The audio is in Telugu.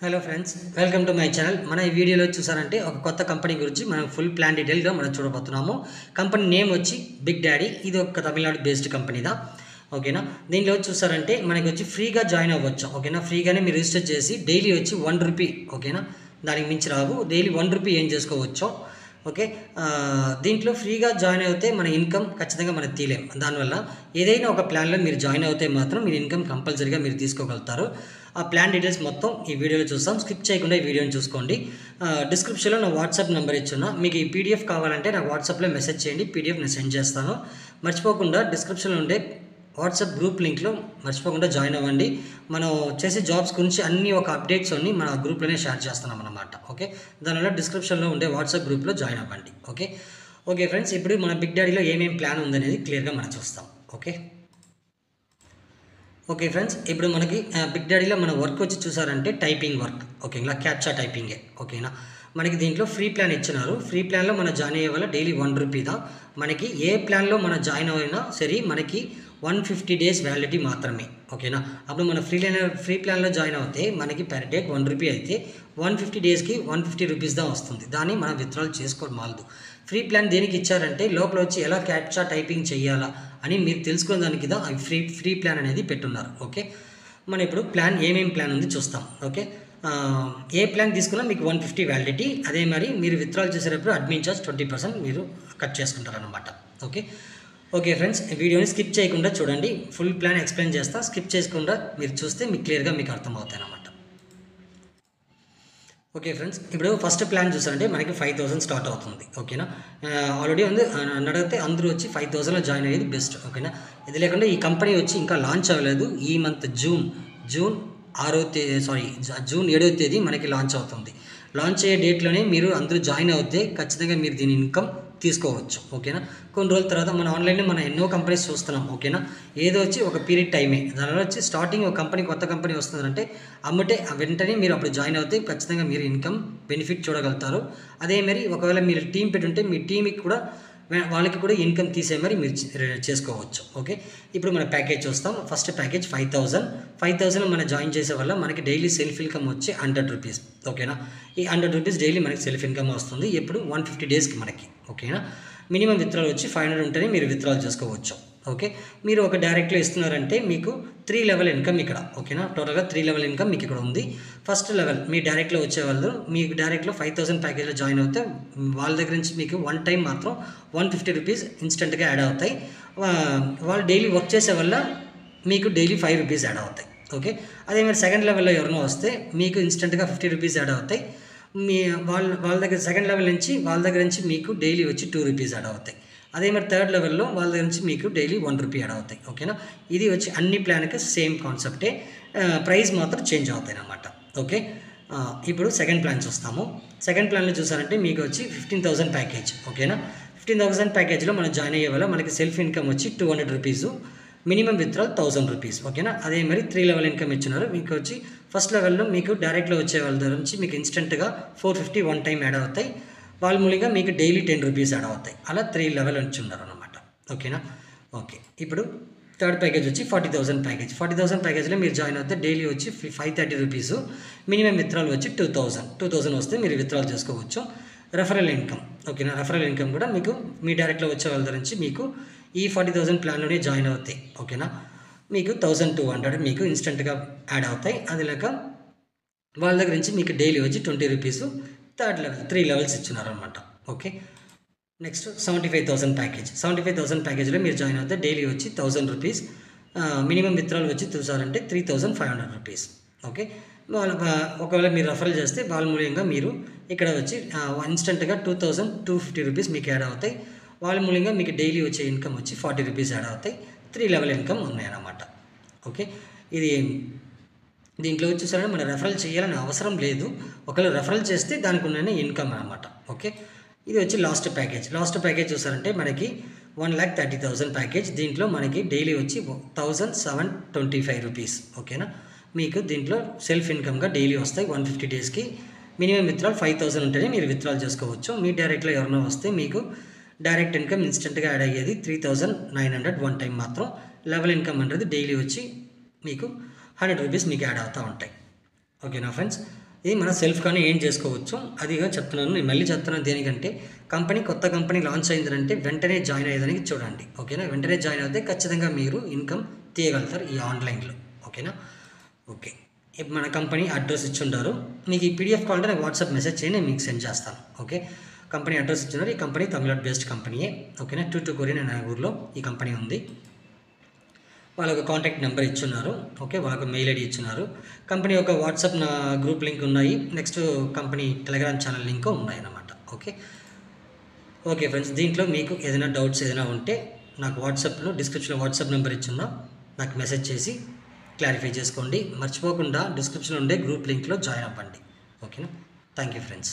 Hello friends, welcome to my channel. మన ఈ వీడియోలో చూసారంటే ఒక కొత్త కంపెనీ గురించి మనం ఫుల్ ప్లాన్ డీటెయిల్గా మనం చూడబోతున్నాము. కంపెనీ నేమ్ వచ్చి బిగ్ డాడీ. ఇది ఒక తమిళనాడు బేస్డ్ కంపెనీదా. ఓకేనా. దీనిలో చూసారంటే మనకి వచ్చి ఫ్రీగా జాయిన్ అవ్వచ్చు. ఓకేనా. ఫ్రీగానే మీరు రిజిస్టర్ చేసి డైలీ వచ్చి ₹1. ఓకేనా. దానికి మించి రావు. డైలీ ₹1 ఏం చేసుకోవచ్చో. ఓకే. దీంట్లో ఫ్రీగా జాయిన్ అవుతే మన ఇన్కమ్ ఖచ్చితంగా మనం తీయలేం. దానివల్ల ఏదైనా ఒక ప్లాన్లో మీరు జాయిన్ అవుతే మాత్రం మీరు ఇన్కమ్ కంపల్సరీగా మీరు తీసుకోగలుగుతారు. ఆ ప్లాన్ డీటెయిల్స్ మొత్తం ఈ వీడియోలో చూస్తాం. స్కిప్ చేయకుండా ఈ వీడియోని చూసుకోండి. డిస్క్రిప్షన్లో నా వాట్సాప్ నెంబర్ ఇచ్చున్నా. మీకు ఈ పీడిఎఫ్ కావాలంటే నాకు వాట్సాప్లో మెసేజ్ చేయండి. పీడిఎఫ్ నేను సెండ్ చేస్తాను. మర్చిపోకుండా డిస్క్రిప్షన్లో ఉండే వాట్సాప్ గ్రూప్ లింక్లో మర్చిపోకుండా జాయిన్ అవ్వండి. మనం చేసే జాబ్స్ గురించి అన్ని ఒక అప్డేట్స్ అన్ని మన గ్రూప్లోనే షేర్ చేస్తున్నాం అన్నమాట. ఓకే. దానివల్ల డిస్క్రిప్షన్లో ఉండే వాట్సాప్ గ్రూప్లో జాయిన్ అవ్వండి. ఓకే. ఓకే ఫ్రెండ్స్, ఇప్పుడు మన బిగ్ డాడీలో ఏమేమి ప్లాన్ ఉందనేది క్లియర్గా మనం చూస్తాం. ఓకే. ఓకే ఫ్రెండ్స్, ఇప్పుడు మనకి బిగ్ డాడీలో మన వర్క్ వచ్చి చూసారంటే టైపింగ్ వర్క్. ఓకేనా. క్యాప్చా టైపింగే. ఓకేనా. మనకి దీంట్లో ఫ్రీ ప్లాన్ ఇచ్చినారు. ఫ్రీ ప్లాన్లో మనం జాయిన్ అయ్యే వల్ల డైలీ ₹1 మనకి ఏ ప్లాన్లో మనం జాయిన్ అయినా సరే మనకి 150 డేస్ వ్యాలిడిటీ మాత్రమే. ఓకేనా. అప్పుడు మన ఫ్రీ ప్లాన్లో జాయిన్ అవుతే మనకి పర్ డేకి ₹1 అయితే 150 డేస్కి ₹150 దా వస్తుంది. దాన్ని మనం విత్డ్రాల్ చేసుకోవడం మాలదు. ఫ్రీ ప్లాన్ దేనికి ఇచ్చారంటే లోపల వచ్చి ఎలా క్యాప్చా టైపింగ్ చేయాలా అని మీరు తెలుసుకునే దానికి దా ఫ్రీ ప్లాన్ అనేది పెట్టున్నారు. ఓకే. మనం ఇప్పుడు ప్లాన్ ఏమేమి ప్లాన్ ఉంది చూస్తాం. ఓకే. ఏ ప్లాన్ తీసుకున్నా మీకు 150 వ్యాలిడిటీ. అదే మరి మీరు విత్డ్రాల్ చేసేటప్పుడు అడ్మిన్ చార్జ్ 20% మీరు కట్ చేసుకుంటారనమాట. ఓకే. ఓకే ఫ్రెండ్స్, వీడియోని స్కిప్ చేయకుండా చూడండి. ఫుల్ ప్లాన్ ఎక్స్ప్లెయిన్ చేస్తా. స్కిప్ చేయకుండా మీరు చూస్తే మీకు క్లియర్గా మీకు అర్థమవుతాయి అన్నమాట. ఓకే ఫ్రెండ్స్, ఇప్పుడు ఫస్ట్ ప్లాన్ చూసారంటే మనకి 5,000 స్టార్ట్ అవుతుంది. ఓకేనా. ఆల్రెడీ ఉంది అడిగితే అందరూ వచ్చి 5,000లో జాయిన్ అయ్యేది బెస్ట్. ఓకేనా. ఇది లేకుండా ఈ కంపెనీ వచ్చి ఇంకా లాంచ్ అవ్వలేదు. ఈ మంత్ జూన్ 7వ తేదీ మనకి లాంచ్ అవుతుంది. లాంచ్ అయ్యే డేట్లోనే మీరు అందరూ జాయిన్ అవుతే ఖచ్చితంగా మీరు దీని ఇన్కమ్ తీసుకోవచ్చు. ఓకేనా. కొన్ని రోజుల తర్వాత మన ఆన్లైన్లో మనం ఎన్నో కంపెనీస్ చూస్తున్నాం. ఓకేనా. ఏదో వచ్చి ఒక పీరియడ్ టైమే. దానివల్ల వచ్చి స్టార్టింగ్ ఒక కంపెనీ కొత్త కంపెనీ వస్తుందంటే అమ్మటే వెంటనే మీరు అప్పుడు జాయిన్ అవుతే ఖచ్చితంగా మీరు ఇన్కమ్ బెనిఫిట్ చూడగలుగుతారు. అదే మరి ఒకవేళ మీరు టీం పెట్టుంటే మీ టీంకి కూడా వాళ్ళకి కూడా ఇన్కమ్ తీసే మరి మీరు చేసుకోవచ్చు. ఓకే. ఇప్పుడు మన ప్యాకేజ్ చూస్తాం. ఫస్ట్ ప్యాకేజ్ 5,000 మనం జాయిన్ చేసే వల్ల మనకి డైలీ సెల్ఫ్ ఇన్కమ్ వచ్చి ₹100. ఓకేనా. ఈ ₹100 డైలీ మనకి సెల్ఫ్ ఇన్కమ్ వస్తుంది. ఎప్పుడు 150 డేస్కి మనకి. ఓకేనా. మినిమం విత్డ్రాల్ వచ్చి 500 ఉంటేనే మీరు విత్డ్రాల్ చేసుకోవచ్చు. ఓకే. మీరు ఒక డైరెక్ట్లో ఇస్తున్నారంటే మీకు 3 లెవెల్ ఇన్కమ్ ఇక్కడ. ఓకేనా. టోటల్గా 3 లెవెల్ ఇన్కమ్ మీకు ఇక్కడ ఉంది. ఫస్ట్ లెవెల్ మీ డైరెక్ట్లో వచ్చేవాళ్ళు మీకు డైరెక్ట్లో 5,000 ప్యాకేజ్లో జాయిన్ అవుతే వాళ్ళ దగ్గర నుంచి మీకు వన్ టైం మాత్రం ₹150 ఇన్స్టెంట్గా యాడ్ అవుతాయి. వాళ్ళు డైలీ వర్క్ చేసే వల్ల మీకు డైలీ ₹5 యాడ్ అవుతాయి. ఓకే. అదే మీరు సెకండ్ లెవెల్లో ఎవరినో వస్తే మీకు ఇన్స్టెంట్గా ₹50 యాడ్ అవుతాయి. వాళ్ళ దగ్గర సెకండ్ లెవెల్ నుంచి వాళ్ళ దగ్గర నుంచి మీకు డైలీ వచ్చి ₹2 యాడ్ అవుతాయి. అదే మరి థర్డ్ లెవెల్లో వాళ్ళ దగ్గర నుంచి మీకు డైలీ ₹1 యాడ్ అవుతాయి. ఓకేనా. ఇది వచ్చి అన్ని ప్లాన్కి సేమ్ కాన్సెప్టే. ప్రైస్ మాత్రం చేంజ్ అవుతాయి అన్నమాట. ఓకే. ఇప్పుడు సెకండ్ ప్లాన్ చూస్తాము. సెకండ్ ప్లాన్లో చూసారంటే మీకు వచ్చి 15,000 ప్యాకేజ్. ఓకేనా. 15,000 ప్యాకేజ్లో మనం జాయిన్ అయ్యే వల్ల మనకి సెల్ఫ్ ఇన్కమ్ వచ్చి ₹200. Minimum withdrawal ₹1,000. ఓకేనా. అదే మరి 3 లెవెల్ ఇన్కమ్ ఇచ్చినారు. మీకు వచ్చి ఫస్ట్ లెవెల్లో మీకు డైరెక్ట్లో వచ్చే వాళ్ళ దగ్గర నుంచి మీకు ఇన్స్టెంట్గా 450 వన్ టైం యాడ్ అవుతాయి. వాళ్ళ మూలంగా మీకు డైలీ ₹10 యాడ్ అవుతాయి. అలా 3 లెవెల్ నుంచి ఉన్నారు అనమాట. ఓకేనా. ఓకే. ఇప్పుడు థర్డ్ ప్యాకేజ్ వచ్చి 40,000 ప్యాకేజ్. 40,000 ప్యాకేజ్లో మీరు జాయిన్ అవుతే డైలీ వచ్చి ₹530. మినిమం విత్డ్రాల్ వచ్చి 2,000 వస్తే మీరు విత్డ్రాల్ చేసుకోవచ్చు. Referral income. ఓకేనా. రెఫరల్ ఇన్కమ్ కూడా మీకు మీ డైరెక్ట్లో వచ్చే వాళ్ళ దగ్గర నుంచి మీకు ఈ 40,000 ప్లాన్లోనే జాయిన్ అవుతాయి. ఓకేనా. మీకు 1,200 మీకు ఇన్స్టెంట్గా యాడ్ అవుతాయి. అది లేక వాళ్ళ దగ్గర నుంచి మీకు డైలీ వచ్చి ₹20 థర్డ్ లెవెల్ 3 లెవెల్స్ ఇచ్చినారనమాట. ఓకే. Next 75,000 package. 75,000 ప్యాకేజ్లో మీరు జాయిన్ అవుతే డైలీ వచ్చి ₹1,000. మినిమం విత్డ్రాల్ వచ్చి చూసారంటే ₹3,500. ఓకే. ఒకవేళ మీరు రెఫరల్ చేస్తే వాళ్ళ మూల్యంగా మీరు ఇక్కడ వచ్చి ఇన్స్టెంట్గా ₹2,250 మీకు యాడ్ అవుతాయి. వాళ్ళ మూల్యంగా మీకు డైలీ వచ్చే ఇన్కమ్ వచ్చి ₹40 యాడ్ అవుతాయి. 3 లెవెల్ ఇన్కమ్ ఉన్నాయన్నమాట. ఓకే. ఇది దీంట్లో చూసారంటే మనం రెఫరల్ చేయాలని అవసరం లేదు. ఒకవేళ రెఫరల్ చేస్తే దానికి ఉన్న ఇన్కమ్ అనమాట. ఓకే. ఇది వచ్చి లాస్ట్ ప్యాకేజ్ చూసారంటే మనకి 1,30,000 ప్యాకేజ్. దీంట్లో మనకి డైలీ వచ్చి ₹1,725. ఓకేనా. మీకు దీంట్లో సెల్ఫ్ ఇన్కమ్గా డైలీ వస్తాయి 150 డేస్కి. మినిమం విత్డ్రాల్ 5,000 ఉంటేనే మీరు విత్డ్రాల్ చేసుకోవచ్చు. మీ డైరెక్ట్లో ఎవరైనా వస్తే మీకు డైరెక్ట్ ఇన్కమ్ ఇన్స్టెంట్గా యాడ్ అయ్యేది 3,900 వన్ టైం మాత్రం. లెవెల్ ఇన్కమ్ అనేది డైలీ వచ్చి మీకు ₹100 మీకు యాడ్ అవుతూ ఉంటాయి. ఓకేనా ఫ్రెండ్స్. ఇది మన సెల్ఫ్గానే ఏం చేసుకోవచ్చు. అదిగా చెప్తున్నాను. నేను మళ్ళీ చెప్తున్నాను దేనికంటే, కొత్త కంపెనీ లాంచ్ అయిందంటే వెంటనే జాయిన్ అయ్యేదానికి చూడండి. ఓకేనా? వెంటనే జాయిన్ అయితే ఖచ్చితంగా మీరు ఇన్కమ్ తీయగలుగుతారు ఈ ఆన్లైన్లో. ఓకేనా? ఓకే. ఇప్పుడు మన కంపెనీ అడ్రస్ ఇచ్చుంటారు. మీకు ఈ పీడిఎఫ్ కావాలంటే నాకు వాట్సాప్ మెసేజ్ చేయండి, నేను మీకు సెండ్ చేస్తాను. ఓకే. కంపెనీ అడ్రస్ ఇచ్చున్నారు. ఈ కంపెనీ తమిళనాడు బేస్డ్ కంపెనీయే. ఓకేనా? 22 కొరియన్ అనే ఊరిలో ఈ కంపెనీ ఉంది. వాళ్ళకు కాంటాక్ట్ నెంబర్ ఇచ్చున్నారు. ఓకే. వాళ్ళకు మెయిల్ ఐడి ఇచ్చున్నారు. కంపెనీ యొక్క వాట్సాప్ నా గ్రూప్ లింక్ ఉన్నాయి. Next company Telegram channel link ఉన్నాయన్నమాట. ఓకే. ఓకే ఫ్రెండ్స్, దీంట్లో మీకు ఏదైనా డౌట్స్ ఏదైనా ఉంటే నాకు వాట్సాప్లో డిస్క్రిప్షన్లో వాట్సాప్ నెంబర్ ఇచ్చున్నా, నాకు మెసేజ్ చేసి క్లారిఫై చేసుకోండి. మర్చిపోకుండా డిస్క్రిప్షన్లో ఉండే గ్రూప్ లింక్లో జాయిన్ అవ్వండి. ఓకేనా? Thank you friends.